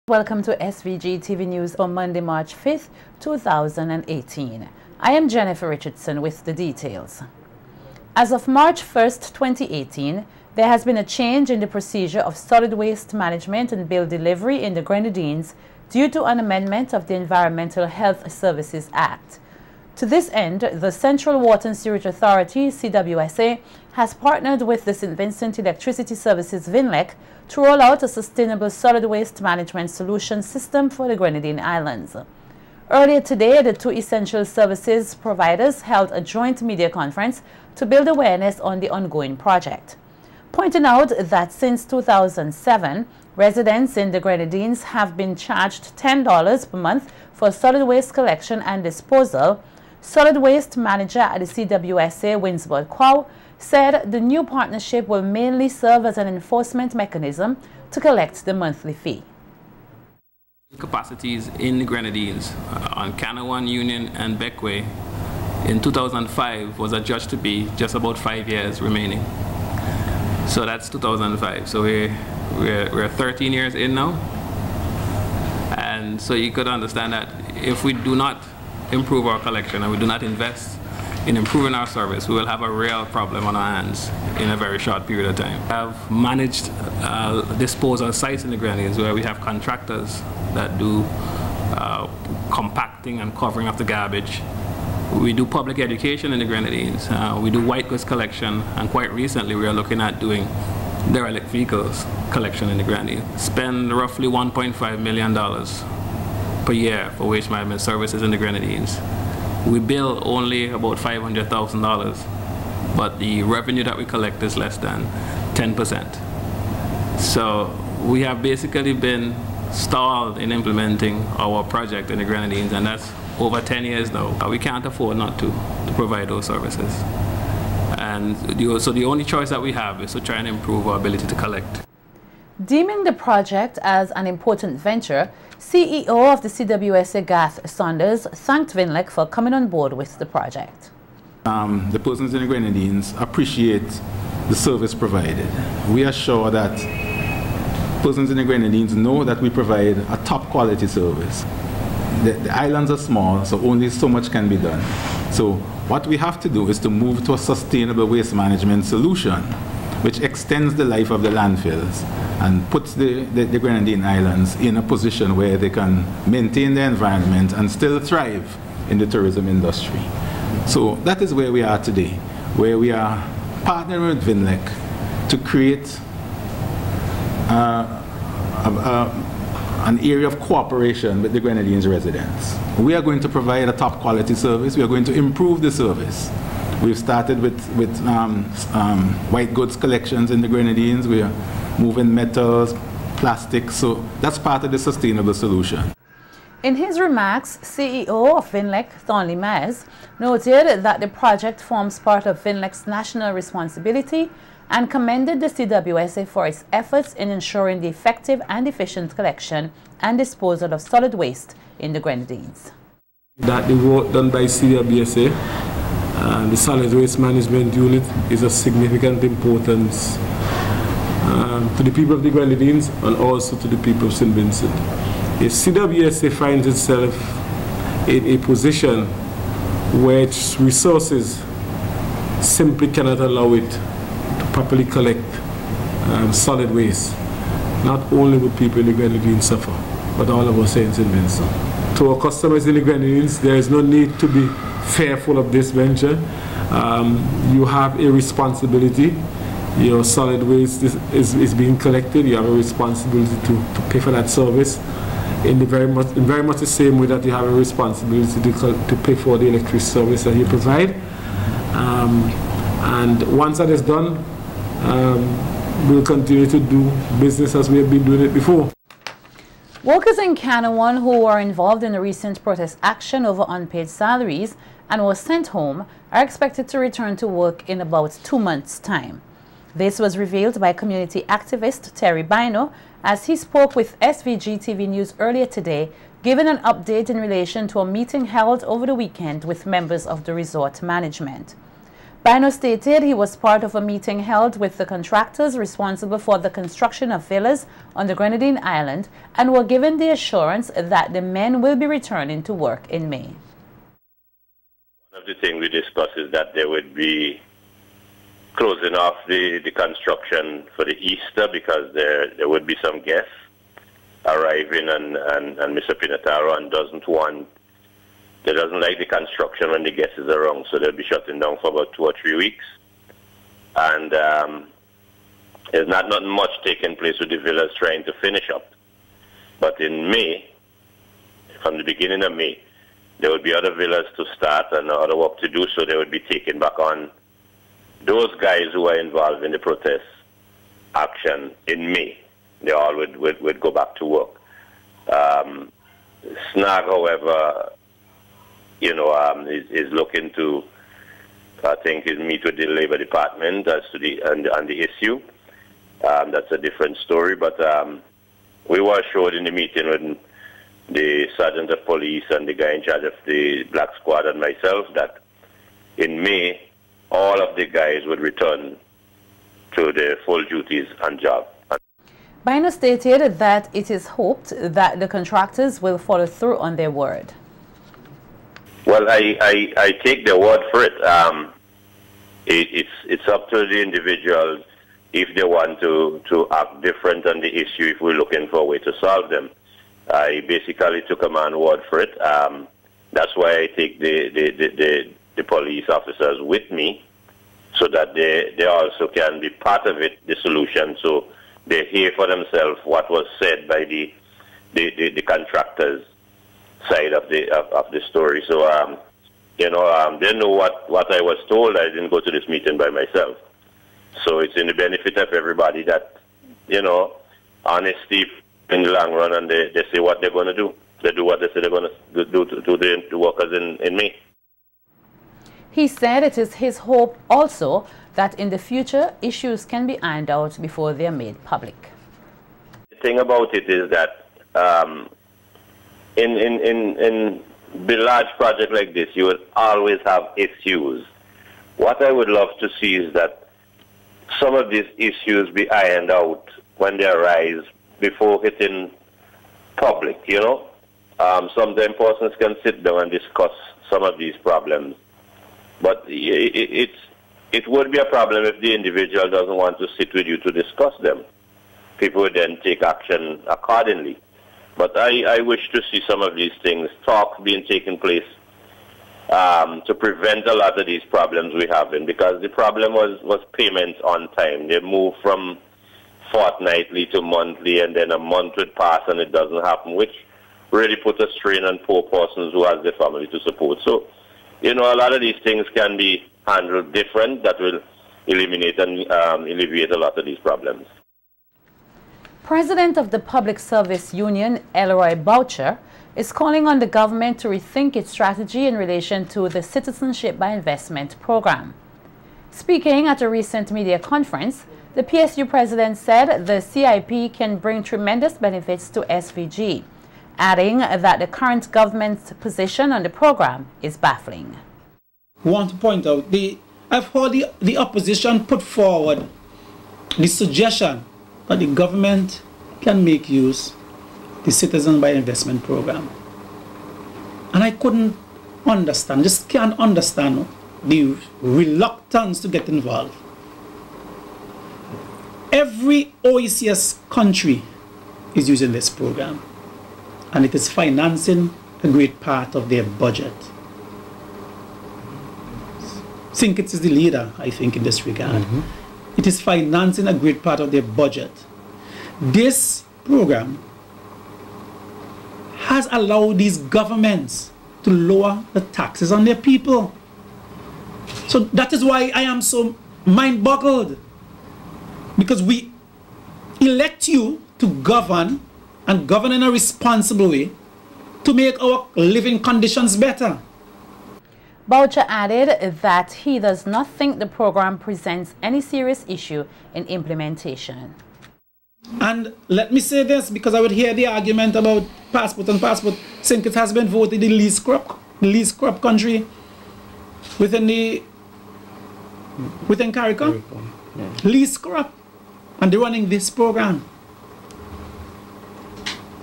Welcome to SVG-TV News on Monday, March 5th, 2018. I am Jennifer Richardson with the details. As of March 1st, 2018, there has been a change in the procedure of solid waste management and bill delivery in the Grenadines due to an amendment of the Environmental Health Services Act. To this end, the Central Water and Sewerage Authority, CWSA, has partnered with the St. Vincent Electricity Services VINLEC to roll out a sustainable solid waste management solution system for the Grenadine Islands. Earlier today, the two essential services providers held a joint media conference to build awareness on the ongoing project, pointing out that since 2007, residents in the Grenadines have been charged $10 per month for solid waste collection and disposal. Solid waste manager at the CWSA, Winsbert Quao, said the new partnership will mainly serve as an enforcement mechanism to collect the monthly fee. Capacities in the Grenadines on Canawan, Union and Beckway in 2005 was adjudged to be just about 5 years remaining. So that's 2005. So we're 13 years in now. And so you could understand that if we do not improve our collection and we do not invest in improving our service, we will have a real problem on our hands in a very short period of time. I've managed disposal sites in the Grenadines where we have contractors that do compacting and covering of the garbage. We do public education in the Grenadines. We do white goods collection, and quite recently we are looking at doing derelict vehicles collection in the Grenadines. Spend roughly $1.5 million per year for waste management services in the Grenadines. We bill only about $500,000, but the revenue that we collect is less than 10%. So we have basically been stalled in implementing our project in the Grenadines, and that's over 10 years now. We can't afford not to provide those services. And so the only choice that we have is to try and improve our ability to collect. Deeming the project as an important venture, CEO of the CWSA, Garth Saunders, thanked VINLEC for coming on board with the project. The persons in the Grenadines appreciate the service provided. We are sure that persons in the Grenadines know that we provide a top quality service. The islands are small, so only so much can be done. So what we have to do is to move to a sustainable waste management solution which extends the life of the landfills and puts the Grenadine Islands in a position where they can maintain their environment and still thrive in the tourism industry. So that is where we are today, where we are partnering with VINLEC to create an area of cooperation with the Grenadines residents. We are going to provide a top quality service. We are going to improve the service. We've started with white goods collections in the Grenadines. We are moving metals, plastics, so that's part of the sustainable solution. In his remarks, CEO of VINLEC, Thornley Myers, noted that the project forms part of VINLEC's national responsibility and commended the CWSA for its efforts in ensuring the effective and efficient collection and disposal of solid waste in the Grenadines. That the work done by CWSA and the solid waste management unit is of significant importance to the people of the Grenadines and also to the people of St. Vincent. If CWSA finds itself in a position where its resources simply cannot allow it to properly collect solid waste, not only will people in the Grenadines suffer, but all of us in St. Vincent. To our customers in the Grenadines, there is no need to be fearful of this venture. You have a responsibility. Your solid waste is being collected. You have a responsibility to pay for that service in very much the same way that you have a responsibility to pay for the electric service that you provide. And once that is done, we'll continue to do business as we have been doing it before. Workers in Canawan who were involved in the recent protest action over unpaid salaries and were sent home are expected to return to work in about 2 months' time. This was revealed by community activist Terry Bino as he spoke with SVG-TV News earlier today, giving an update in relation to a meeting held over the weekend with members of the resort management. Bino stated he was part of a meeting held with the contractors responsible for the construction of villas on the Grenadine Island and were given the assurance that the men will be returning to work in May. One of the things we discussed is that there would be closing off the construction for the Easter because there would be some guests arriving and Mr. Pinataro doesn't like the construction when the guests is around, so they'll be shutting down for about 2 or 3 weeks. And there's not much taking place with the villas trying to finish up. But in May, from the beginning of May, there would be other villas to start and other work to do, so they would be taking back on those guys who are involved in the protest action in May. They all would go back to work. SNAG, however, is looking to, I think, is meet with the Labor Department as to on the issue. That's a different story, but we were assured in the meeting with the Sergeant of Police and the guy in charge of the Black Squad and myself that in May, all of the guys would return to their full duties and job. Bino stated that it is hoped that the contractors will follow through on their word. Well, I take their word for it. It's up to the individuals if they want to act different on the issue, if we're looking for a way to solve them. I basically took a man's word for it. That's why I take the police officers with me, so that they also can be part of it, the solution, so they hear for themselves what was said by the contractors side of the story. So they know what I was told. I didn't go to this meeting by myself. So it's in the benefit of everybody that, honesty in the long run, and they say what they're going to do. They do what they say they're going to do to the workers in May. He said it is his hope also that in the future issues can be ironed out before they are made public. The thing about it is that in the large project like this, you would always have issues. What I would love to see is that some of these issues be ironed out when they arise before hitting public, Sometimes persons can sit down and discuss some of these problems. But it would be a problem if the individual doesn't want to sit with you to discuss them. People would then take action accordingly. But I wish to see some of these things, talks being taken place to prevent a lot of these problems we're having, because the problem was payments on time. They moved from fortnightly to monthly, and then a month would pass and it doesn't happen, which really put a strain on poor persons who has their family to support. So, a lot of these things can be handled different that will eliminate and alleviate a lot of these problems. President of the Public Service Union, Elroy Boucher, is calling on the government to rethink its strategy in relation to the Citizenship by Investment program. Speaking at a recent media conference, the PSU president said the CIP can bring tremendous benefits to SVG, adding that the current government's position on the program is baffling. I want to point out, I've heard the opposition put forward the suggestion that the government can make use of the Citizen by Investment program. And I couldn't understand, just can't understand the reluctance to get involved. Every OECS country is using this program, and it is financing a great part of their budget. Think it is the leader, I think, in this regard. It is financing a great part of their budget. This program has allowed these governments to lower the taxes on their people. So that is why I am so mind-boggled, because we elect you to govern, and govern in a responsible way to make our living conditions better. Boucher added that he does not think the program presents any serious issue in implementation. And let me say this, because I would hear the argument about passport and passport, since it has been voted the least corrupt country within the within CARICOM. Yeah. Least corrupt. And they're running this program.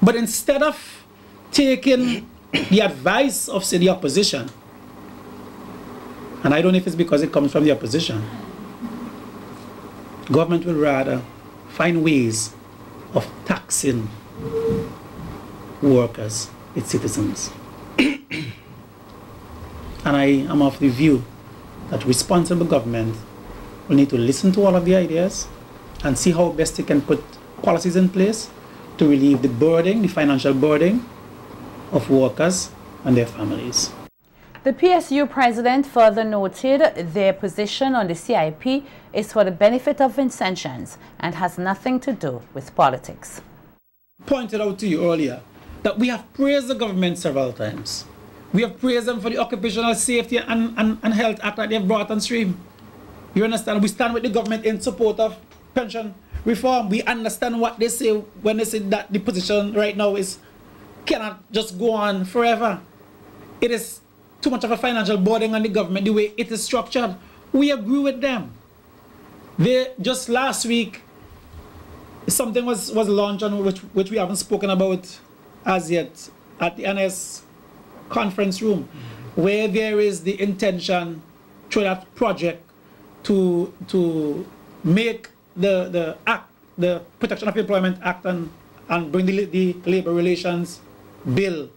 But instead of taking the advice of, say, the opposition, and I don't know if it's because it comes from the opposition, government will rather find ways of taxing workers, its citizens. And I am of the view that responsible government will need to listen to all of the ideas and see how best they can put policies in place to relieve the burden, the financial burden of workers and their families. The PSU president further noted their position on the CIP is for the benefit of Vincentians and has nothing to do with politics. Pointed out to you earlier that we have praised the government several times. We have praised them for the Occupational Safety and Health Act that they have brought on stream. You understand? We stand with the government in support of pension reform. We understand what they say when they say that the position right now is cannot just go on forever. It is too much of a financial burden on the government the way it is structured. We agree with them. They just last week something was launched on which we haven't spoken about as yet at the NS conference room, where there is the intention through that project to make the Protection of Employment Act and bring the labor relations bill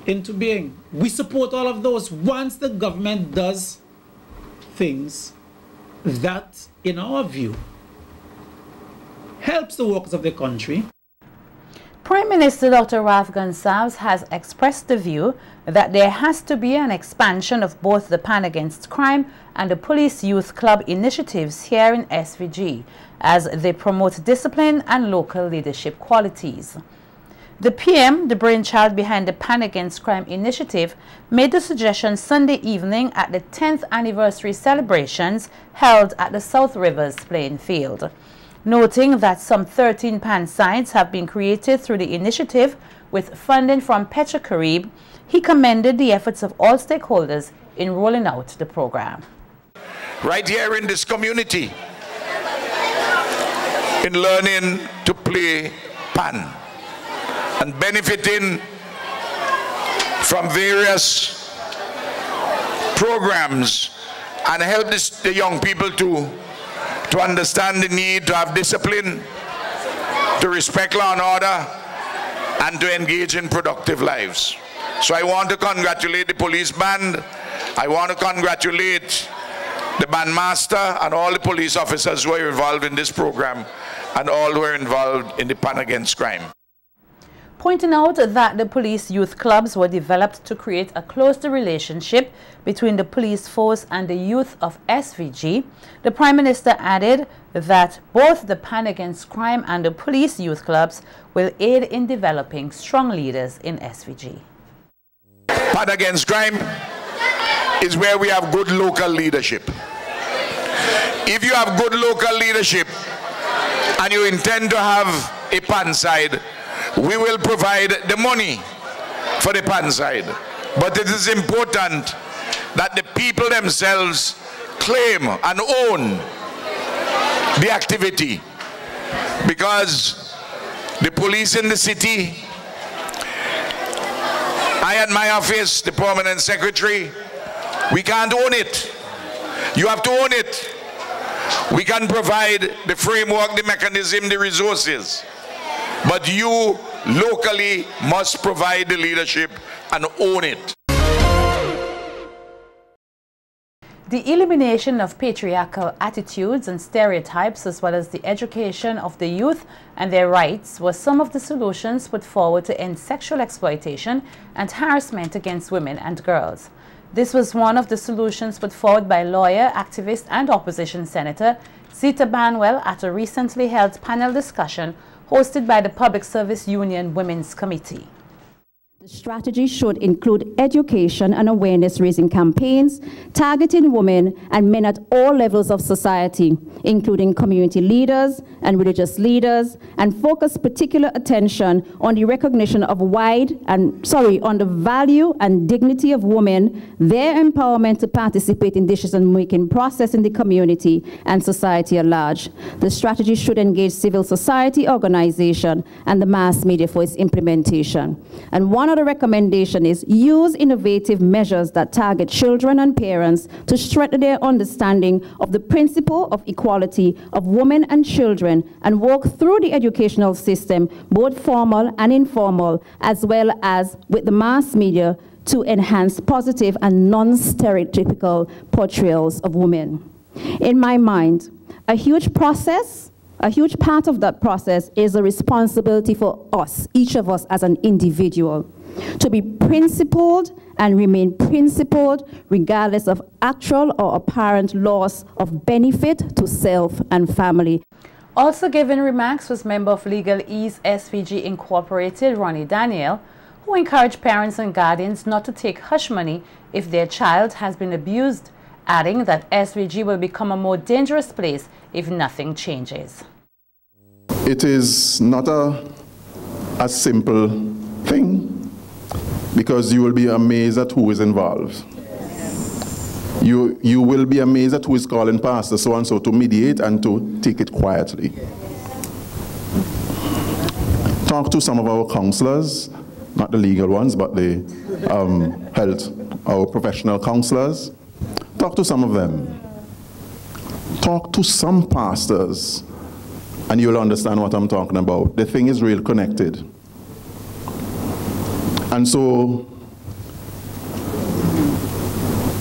into being. We support all of those once the government does things that, in our view, helps the workers of the country. Prime Minister Dr. Ralph Gonsalves has expressed the view that there has to be an expansion of both the Pan Against Crime and the Police Youth Club initiatives here in SVG as they promote discipline and local leadership qualities. The PM, the brainchild behind the Pan Against Crime initiative, made the suggestion Sunday evening at the 10th anniversary celebrations held at the South Rivers playing field. Noting that some 13 PAN sites have been created through the initiative with funding from Petrocarib, he commended the efforts of all stakeholders in rolling out the program. Right here in this community, in learning to play PAN and benefiting from various programs and help the young people to understand the need to have discipline, to respect law and order, and to engage in productive lives. So I want to congratulate the police band. I want to congratulate the bandmaster and all the police officers who are involved in this program and all who are involved in the Pan Against Crime. Pointing out that the police youth clubs were developed to create a closer relationship between the police force and the youth of SVG, the Prime Minister added that both the Pan Against Crime and the police youth clubs will aid in developing strong leaders in SVG. Pan Against Crime is where we have good local leadership. If you have good local leadership and you intend to have a PAN side, we will provide the money for the PAN side. But it is important that the people themselves claim and own the activity, because the police in the city, I at my office, the permanent secretary, we can't own it. You have to own it. We can provide the framework, the mechanism, the resources. But you locally must provide the leadership and own it. The elimination of patriarchal attitudes and stereotypes, as well as the education of the youth and their rights, was some of the solutions put forward to end sexual exploitation and harassment against women and girls. This was one of the solutions put forward by lawyer, activist and opposition senator Zita Banwell at a recently held panel discussion hosted by the Public Service Union Women's Committee. The strategy should include education and awareness-raising campaigns targeting women and men at all levels of society, including community leaders and religious leaders, and focus particular attention on the recognition of on the value and dignity of women, their empowerment to participate in decision-making process in the community and society at large. The strategy should engage civil society organization and the mass media for its implementation. And one of the recommendations is use innovative measures that target children and parents to strengthen their understanding of the principle of equality of women and children and work through the educational system, both formal and informal, as well as with the mass media to enhance positive and non-stereotypical portrayals of women. In my mind, a huge part of that process is a responsibility for us, each of us as an individual, to be principled and remain principled regardless of actual or apparent loss of benefit to self and family. Also giving remarks was member of Legal Ease SVG Incorporated, Ronnie Daniel, who encouraged parents and guardians not to take hush money if their child has been abused, adding that SVG will become a more dangerous place if nothing changes. It is not a simple thing, because you will be amazed at who is involved. You will be amazed at who is calling pastor so-and-so to mediate and to take it quietly. Talk to some of our counselors, not the legal ones, but the our professional counselors. Talk to some of them. Talk to some pastors, and you'll understand what I'm talking about. The thing is real connected. And so,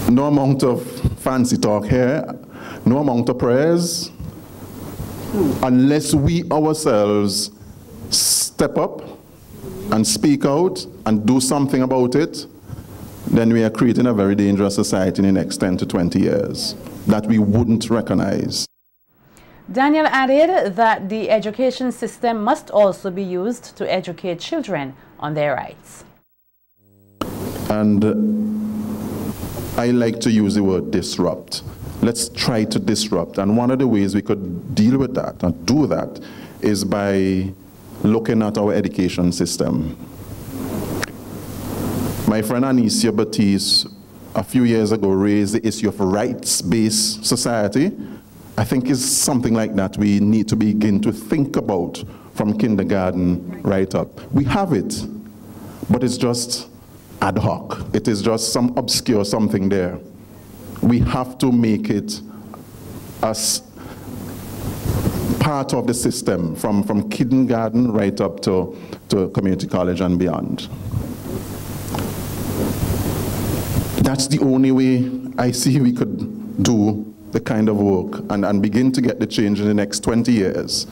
no amount of fancy talk here, no amount of prayers, unless we ourselves step up and speak out and do something about it, then we are creating a very dangerous society in the next 10 to 20 years that we wouldn't recognize. Daniel added that the education system must also be used to educate children on their rights. And I like to use the word disrupt. Let's try to disrupt. And one of the ways we could deal with that and do that is by looking at our education system. My friend Anicia Batiste a few years ago raised the issue of rights-based society. I think it's something like that we need to begin to think about from kindergarten right up. We have it, but it's just ad hoc. It is just some obscure something there. We have to make it as part of the system from kindergarten right up to community college and beyond. That's the only way I see we could do the kind of work and begin to get the change in the next 20 years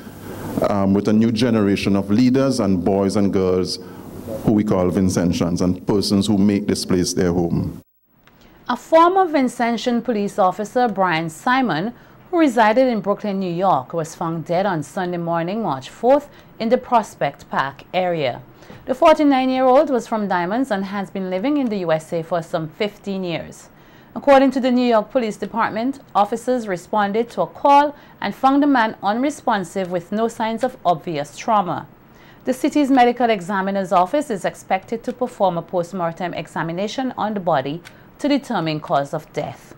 with a new generation of leaders and boys and girls who we call Vincentians and persons who make this place their home. A former Vincentian police officer, Brian Simon, who resided in Brooklyn, New York, was found dead on Sunday morning, March 4th, in the Prospect Park area. The 49-year-old was from Diamonds and has been living in the USA for some 15 years. According to the New York Police Department, officers responded to a call and found the man unresponsive with no signs of obvious trauma. The city's medical examiner's office is expected to perform a post-mortem examination on the body to determine cause of death.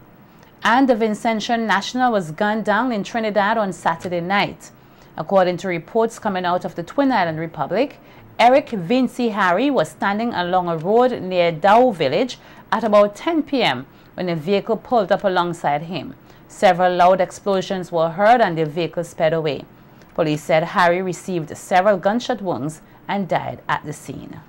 And the Vincentian national was gunned down in Trinidad on Saturday night. According to reports coming out of the Twin Island Republic, Eric Vinci Harry was standing along a road near Dow Village at about 10 p.m. when a vehicle pulled up alongside him. Several loud explosions were heard and the vehicle sped away. Police said Harry received several gunshot wounds and died at the scene.